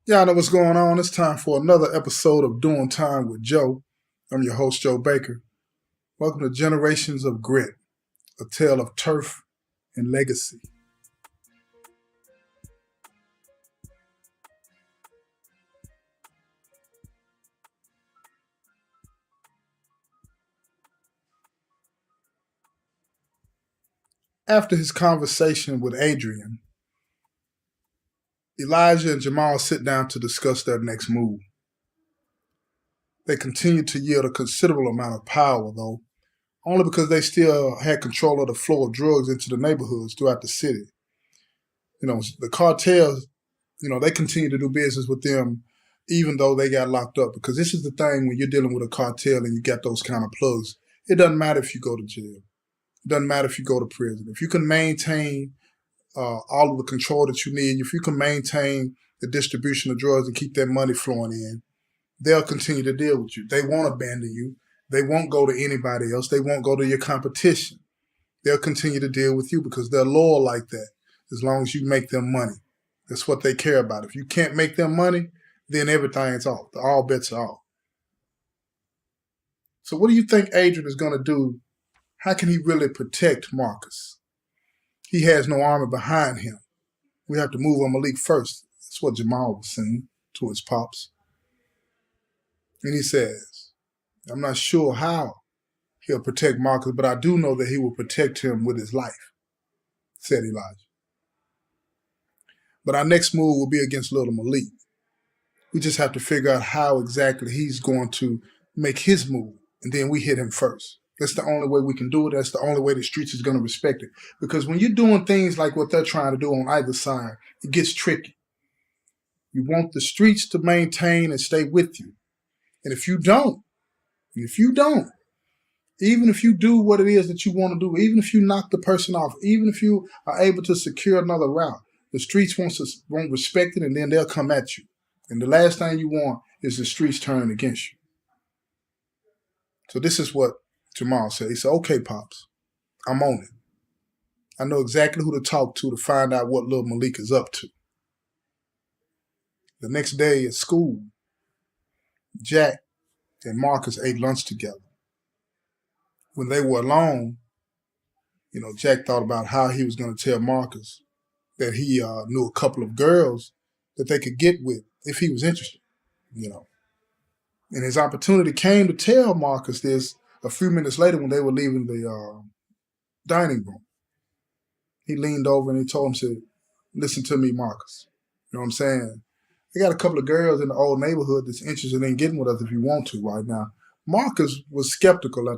Y'all know what's going on. It's time for another episode of Doing Time with Joe. I'm your host, Joe Baker. Welcome to Generations of Grit, a tale of turf and legacy. After his conversation with Adrian, Elijah and Jamal sit down to discuss their next move. They continue to yield a considerable amount of power, though, only because they still had control of the flow of drugs into the neighborhoods throughout the city. The cartels, they continue to do business with them even though they got locked up. Because this is the thing when you're dealing with a cartel and you got those kind of plugs. It doesn't matter if you go to jail. It doesn't matter if you go to prison. If you can maintain all of the control that you need, if you can maintain the distribution of drugs and keep that money flowing in, they'll continue to deal with you. They won't abandon you. They won't go to anybody else. They won't go to your competition. They'll continue to deal with you because they're loyal like that as long as you make them money. That's what they care about. If you can't make them money, then everything's off. All bets are off. So what do you think Adrian is going to do? How can he really protect Marcus? He has no army behind him. We have to move on Malik first. That's what Jamal was saying to his pops. And he says, I'm not sure how he'll protect Marcus, but I do know that he will protect him with his life, said Elijah. But our next move will be against little Malik. We just have to figure out how exactly he's going to make his move, and then we hit him first. That's the only way we can do it. That's the only way the streets is going to respect it. Because when you're doing things like what they're trying to do on either side, it gets tricky. You want the streets to maintain and stay with you. And if you don't, even if you do what it is that you want to do, even if you knock the person off, even if you are able to secure another route, the streets won't respect it, and then they'll come at you. And the last thing you want is the streets turning against you. So this is what Jamal said. He said, okay, Pops, I'm on it. I know exactly who to talk to find out what little Malik is up to. The next day at school, Jack and Marcus ate lunch together. When they were alone, Jack thought about how he was going to tell Marcus that he knew a couple of girls that they could get with if he was interested, And his opportunity came to tell Marcus this a few minutes later when they were leaving the dining room. He leaned over and he told him, said, listen to me, Marcus. You know what I'm saying? They got a couple of girls in the old neighborhood that's interested in getting with us if you want to right now. Marcus was skeptical at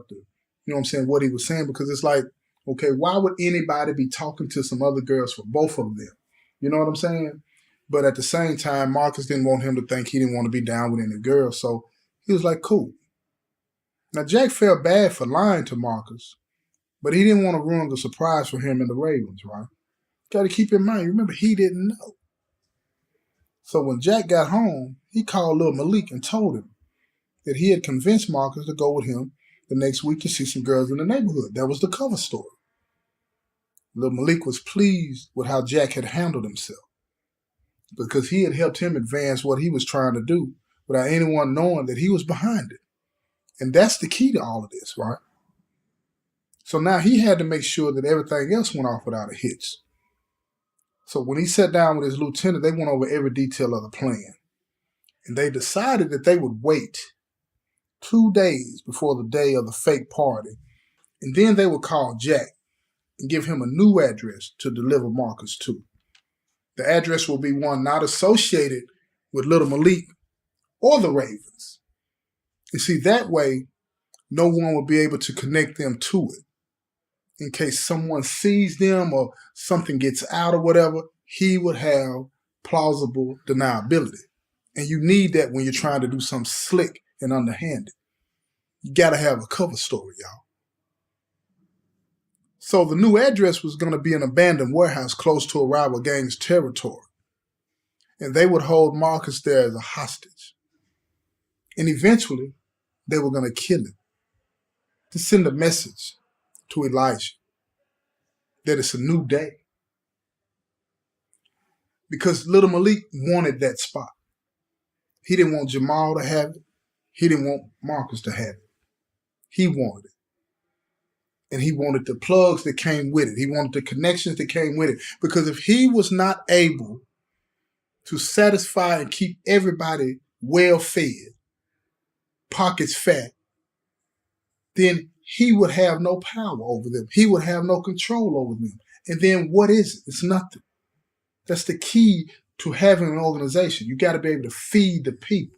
what he was saying, because it's like, okay, why would anybody be talking to some other girls for both of them? You know what I'm saying? But at the same time, Marcus didn't want him to think he didn't want to be down with any girls. So he was like, cool. Now, Jack felt bad for lying to Marcus, but he didn't want to ruin the surprise for him and the Ravens, right? Got to keep in mind, remember, he didn't know. So when Jack got home, he called little Malik and told him that he had convinced Marcus to go with him the next week to see some girls in the neighborhood. That was the cover story. Little Malik was pleased with how Jack had handled himself, because he had helped him advance what he was trying to do without anyone knowing that he was behind it. And that's the key to all of this, right? So now he had to make sure that everything else went off without a hitch. So when he sat down with his lieutenant, they went over every detail of the plan. And they decided that they would wait 2 days before the day of the fake party. And then they would call Jack and give him a new address to deliver Marcus to. The address will be one not associated with little Malik or the Ravens. You see, that way, no one will be able to connect them to it. In case someone sees them or something gets out or whatever, he would have plausible deniability. And you need that when you're trying to do something slick and underhanded. You got to have a cover story, y'all. So the new address was going to be an abandoned warehouse close to a rival gang's territory. And they would hold Marcus there as a hostage. And eventually, they were going to kill him to send a message to Elijah that it's a new day. Because little Malik wanted that spot. He didn't want Jamal to have it. He didn't want Marcus to have it. He wanted it. And he wanted the plugs that came with it. He wanted the connections that came with it. Because if he was not able to satisfy and keep everybody well fed, pockets fat, then he would have no power over them. He would have no control over them. And then what is it? It's nothing. That's the key to having an organization. You got to be able to feed the people.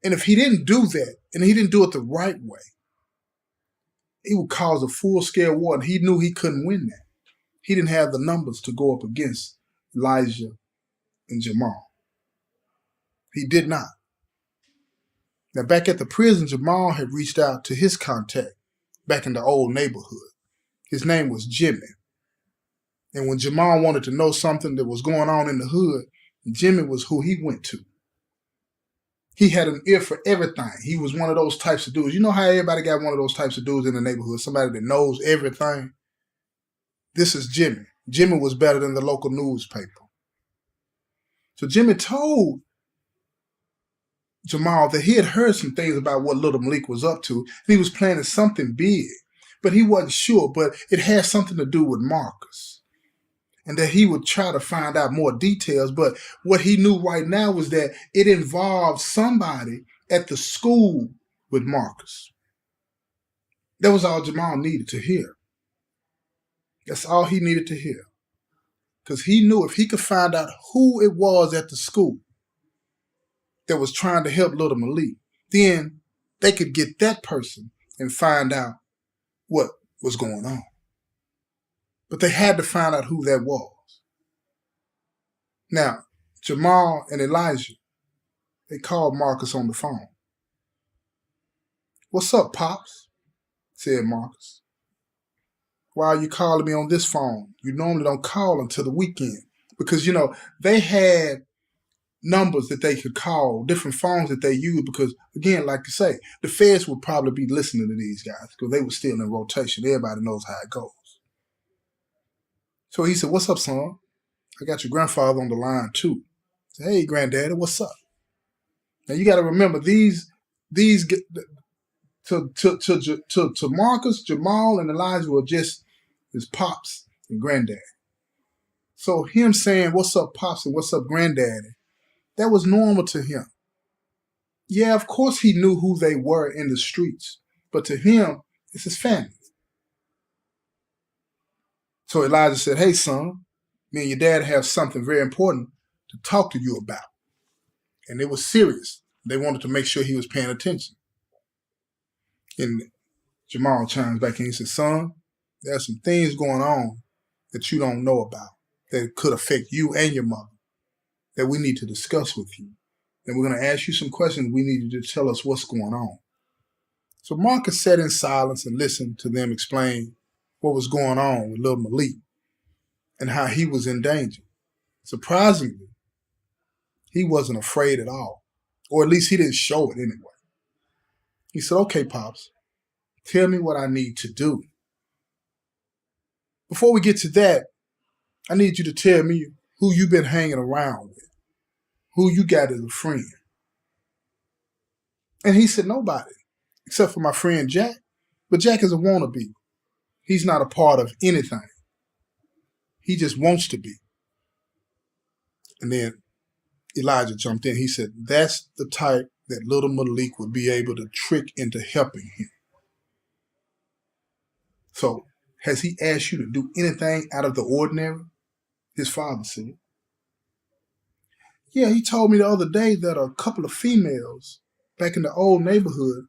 And if he didn't do that, and he didn't do it the right way, it would cause a full-scale war, and he knew he couldn't win that. He didn't have the numbers to go up against Elijah and Jamal. He did not. Now, back at the prison, Jamal had reached out to his contact back in the old neighborhood. His name was Jimmy. And when Jamal wanted to know something that was going on in the hood, Jimmy was who he went to. He had an ear for everything. He was one of those types of dudes. You know how everybody got one of those types of dudes in the neighborhood, somebody that knows everything? This is Jimmy. Jimmy was better than the local newspaper. So Jimmy told Jamal that he had heard some things about what Little Malik was up to, and he was planning something big, but he wasn't sure, but it had something to do with Marcus. And that he would try to find out more details. But what he knew right now was that it involved somebody at the school with Marcus. That was all Jamal needed to hear. That's all he needed to hear. Because he knew if he could find out who it was at the school that was trying to help Little Malik, then they could get that person and find out what was going on. But they had to find out who that was. Now, Jamal and Elijah, they called Marcus on the phone. "What's up, Pops?" said Marcus. "Why are you calling me on this phone? You normally don't call until the weekend." Because, they had numbers that they could call, different phones that they used because, again, like you say, the feds would probably be listening to these guys because they were still in rotation. Everybody knows how it goes. So he said, "What's up, son? I got your grandfather on the line, too." I said, "Hey, granddaddy, what's up?" Now, you got to remember, these to Marcus, Jamal, and Elijah were just his pops and granddaddy. So him saying, "What's up, pops," and "What's up, granddaddy," that was normal to him. Yeah, of course he knew who they were in the streets, but to him, it's his family. So Elijah said, "Hey, son, me and your dad have something very important to talk to you about." And it was serious. They wanted to make sure he was paying attention. And Jamal chimes back in. He said, "Son, there's some things going on that you don't know about that could affect you and your mother that we need to discuss with you. And we're going to ask you some questions. We need you to tell us what's going on." So Marcus sat in silence and listened to them explain what was going on with Lil Malik and how he was in danger. Surprisingly, he wasn't afraid at all, or at least he didn't show it anyway. He said, "Okay, Pops, tell me what I need to do. Before we get to that, I need you to tell me who you've been hanging around with, who you got as a friend." And he said, "Nobody, except for my friend Jack. But Jack is a wannabe. He's not a part of anything. He just wants to be." And then Elijah jumped in. He said, "That's the type that Little Malik would be able to trick into helping him." So, has he asked you to do anything out of the ordinary? His father said. "Yeah, he told me the other day that a couple of females back in the old neighborhood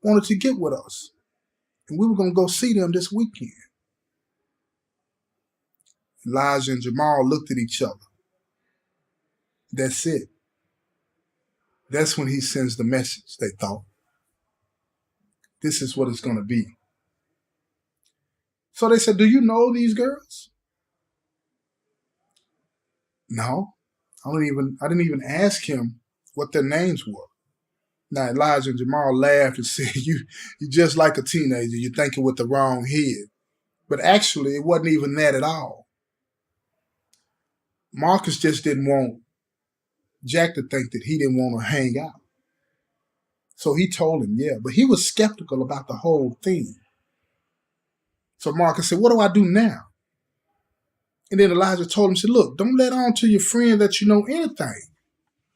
wanted to get with us. And we were going to go see them this weekend." Elijah and Jamal looked at each other. That's it. That's when he sends the message, they thought. This is what it's going to be. So they said, "Do you know these girls?" "No. I didn't even ask him what their names were." Now Elijah and Jamal laughed and said, You're just like a teenager. You're thinking with the wrong head." But actually, it wasn't even that at all. Marcus just didn't want Jack to think that he didn't want to hang out. So he told him, yeah, but he was skeptical about the whole thing. So Marcus said, what do I do now? And then Elijah told him, said, look, don't let on to your friend that you know anything.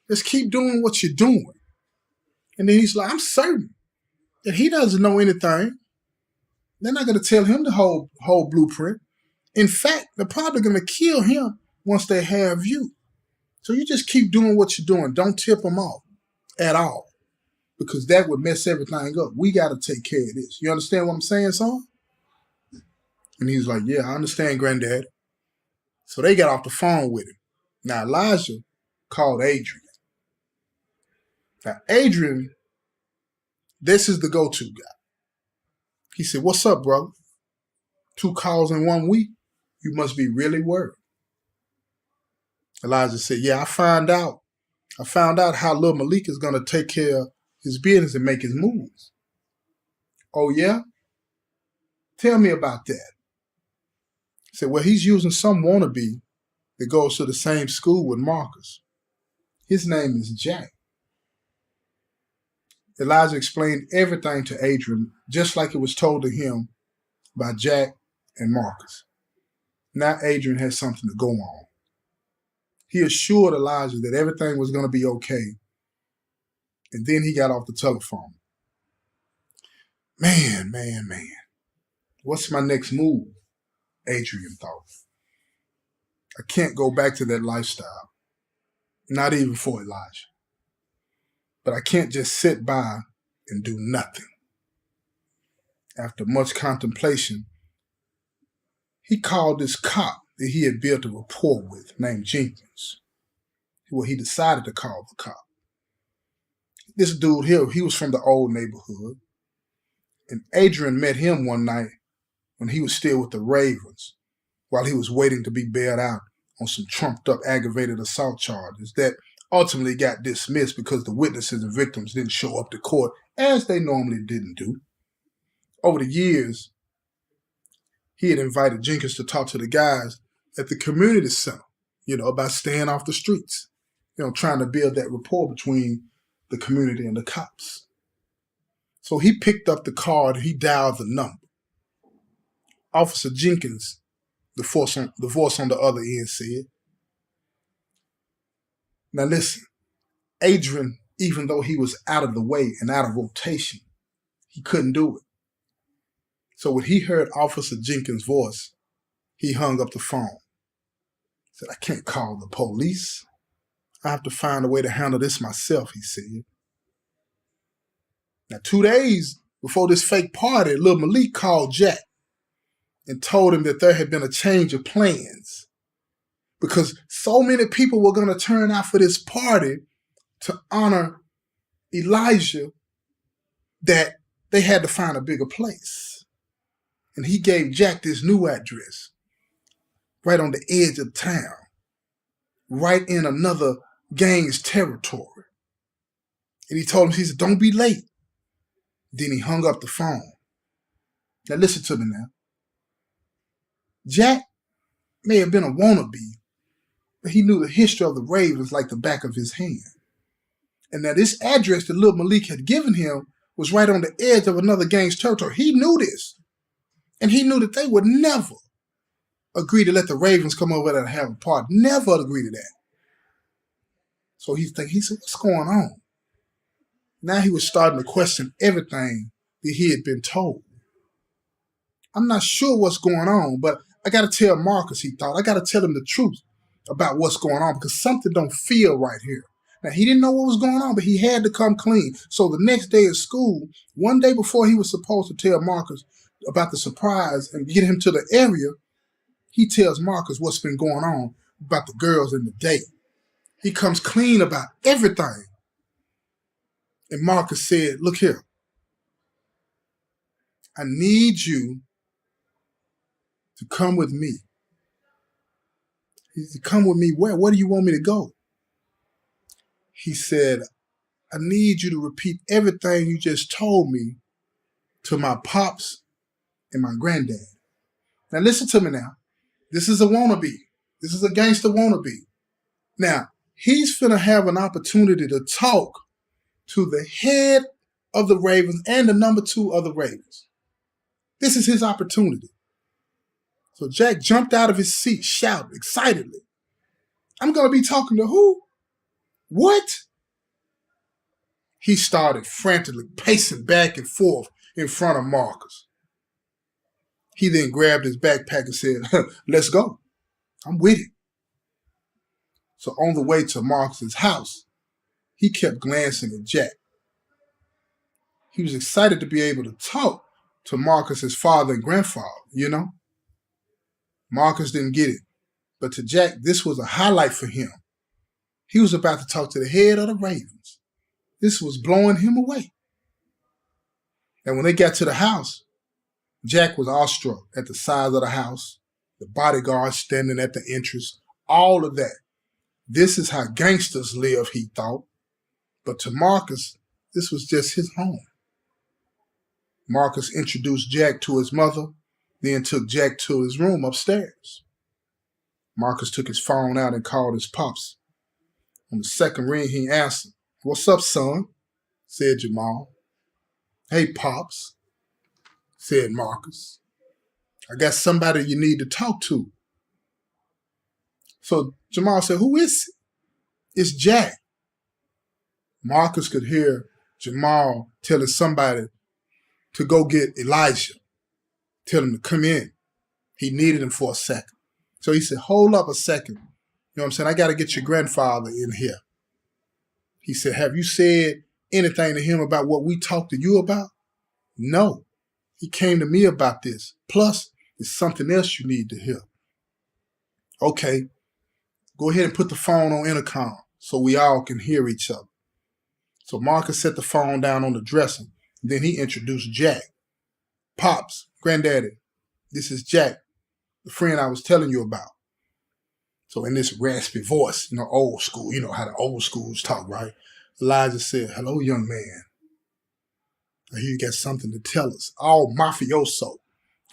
Just keep doing what you're doing. And then he's like, I'm certain that he doesn't know anything. They're not going to tell him the whole blueprint. In fact, they're probably going to kill him once they have you. So you just keep doing what you're doing. Don't tip them off at all, because that would mess everything up. We got to take care of this. You understand what I'm saying, son? And he's like, yeah, I understand, Granddad. So they got off the phone with him. Now, Elijah called Adrian. Now, Adrian, this is the go-to guy. He said, what's up, brother? 2 calls in 1 week? You must be really worried. Elijah said, yeah, I found out how Lil Malik is going to take care of his business and make his moves. Oh, yeah? Tell me about that. He said, well, he's using some wannabe that goes to the same school with Marcus. His name is Jack. Elijah explained everything to Adrian, just like it was told to him by Jack and Marcus. Now Adrian has something to go on. He assured Elijah that everything was going to be okay. And then he got off the telephone. Man. What's my next move? Adrian thought. I can't go back to that lifestyle. Not even for Elijah. But I can't just sit by and do nothing. After much contemplation, he called this cop that he had built a rapport with named Jenkins. Well, he decided to call the cop. This dude here, he was from the old neighborhood. And Adrian met him one night when he was still with the Ravens, while he was waiting to be bailed out on some trumped-up aggravated assault charges that ultimately got dismissed because the witnesses and victims didn't show up to court, as they normally didn't do. Over the years, he had invited Jenkins to talk to the guys at the community center, about staying off the streets, trying to build that rapport between the community and the cops. So he picked up the card and he dialed the number. Officer Jenkins, the voice on the other end, said, now listen, Adrian, even though he was out of the way and out of rotation, he couldn't do it. So when he heard Officer Jenkins' voice, he hung up the phone. He said, I can't call the police. I have to find a way to handle this myself, he said. Now, 2 days before this fake party, Lil Malik called Jack and told him that there had been a change of plans because so many people were going to turn out for this party to honor Elijah that they had to find a bigger place. And he gave Jack this new address right on the edge of town, right in another gang's territory. And he told him, he said, don't be late. Then he hung up the phone. Now listen to me now. Jack may have been a wannabe, but he knew the history of the Ravens like the back of his hand. And now this address that Lil Malik had given him was right on the edge of another gang's territory. He knew this. And he knew that they would never agree to let the Ravens come over there and have a party. Never agree to that. So he said, what's going on? Now he was starting to question everything that he had been told. I'm not sure what's going on, but I got to tell Marcus, he thought. I got to tell him the truth about what's going on because something don't feel right here. Now, he didn't know what was going on, but he had to come clean. So the next day at school, one day before he was supposed to tell Marcus about the surprise and get him to the area, he tells Marcus what's been going on about the girls and the date. He comes clean about everything. And Marcus said, look here. I need you to come with me. He said, come with me where? Where do you want me to go? He said, I need you to repeat everything you just told me to my pops and my granddad. Now listen to me now. This is a wannabe. This is a gangster wannabe. Now, He's finna have an opportunity to talk to the head of the Ravens and the number 2 of the Ravens. This is his opportunity. So Jack jumped out of his seat, shouting excitedly, I'm going to be talking to who? What? He started frantically pacing back and forth in front of Marcus. He then grabbed his backpack and said, let's go. I'm with it. So on the way to Marcus's house, he kept glancing at Jack. He was excited to be able to talk to Marcus's father and grandfather, you know? Marcus didn't get it, but to Jack, this was a highlight for him. He was about to talk to the head of the Ravens. This was blowing him away. And when they got to the house, Jack was awestruck at the size of the house, the bodyguards standing at the entrance, all of that. This is how gangsters live, he thought. But to Marcus, this was just his home. Marcus introduced Jack to his mother, then took Jack to his room upstairs. Marcus took his phone out and called his pops. On the second ring, he answered. What's up, son? Said Jamal. Hey, pops, said Marcus. I got somebody you need to talk to. So Jamal said, who is it? It's Jack. Marcus could hear Jamal telling somebody to go get Elijah. Tell him to come in. He needed him for a second. So he said, hold up a second. You know what I'm saying? I got to get your grandfather in here. He said, have you said anything to him about what we talked to you about? No. He came to me about this. Plus, there's something else you need to hear. Okay. Go ahead and put the phone on intercom so we all can hear each other. So Marcus set the phone down on the dresser. Then he introduced Jack. Pops, Granddaddy, this is Jack, the friend I was telling you about. So in this raspy voice, old school, how the old schools talk, right? Elijah said, hello, young man. I hear you got something to tell us. All mafioso.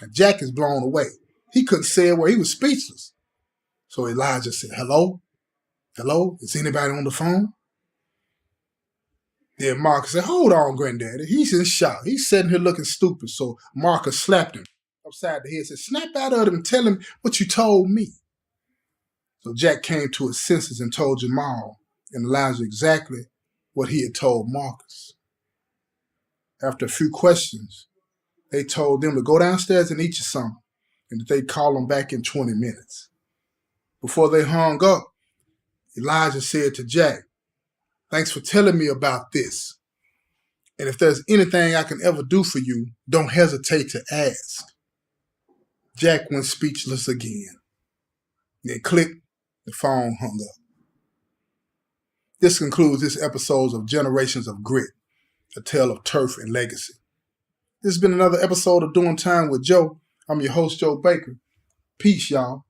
And Jack is blown away. He couldn't say a word. He was speechless. So Elijah said, hello? Hello? Is anybody on the phone? Then Marcus said, hold on, Granddaddy. He's in shock. He's sitting here looking stupid. So Marcus slapped him upside the head and said, snap out of him and tell him what you told me. So Jack came to his senses and told Jamal and Elijah exactly what he had told Marcus. After a few questions, they told them to go downstairs and eat you something and that they'd call them back in 20 minutes. Before they hung up, Elijah said to Jack, thanks for telling me about this. And if there's anything I can ever do for you, don't hesitate to ask. Jack went speechless again. Then click, the phone hung up. This concludes this episode of Generations of Grit, a tale of turf and legacy. This has been another episode of Doing Time with Joe. I'm your host, Joe Baker. Peace, y'all.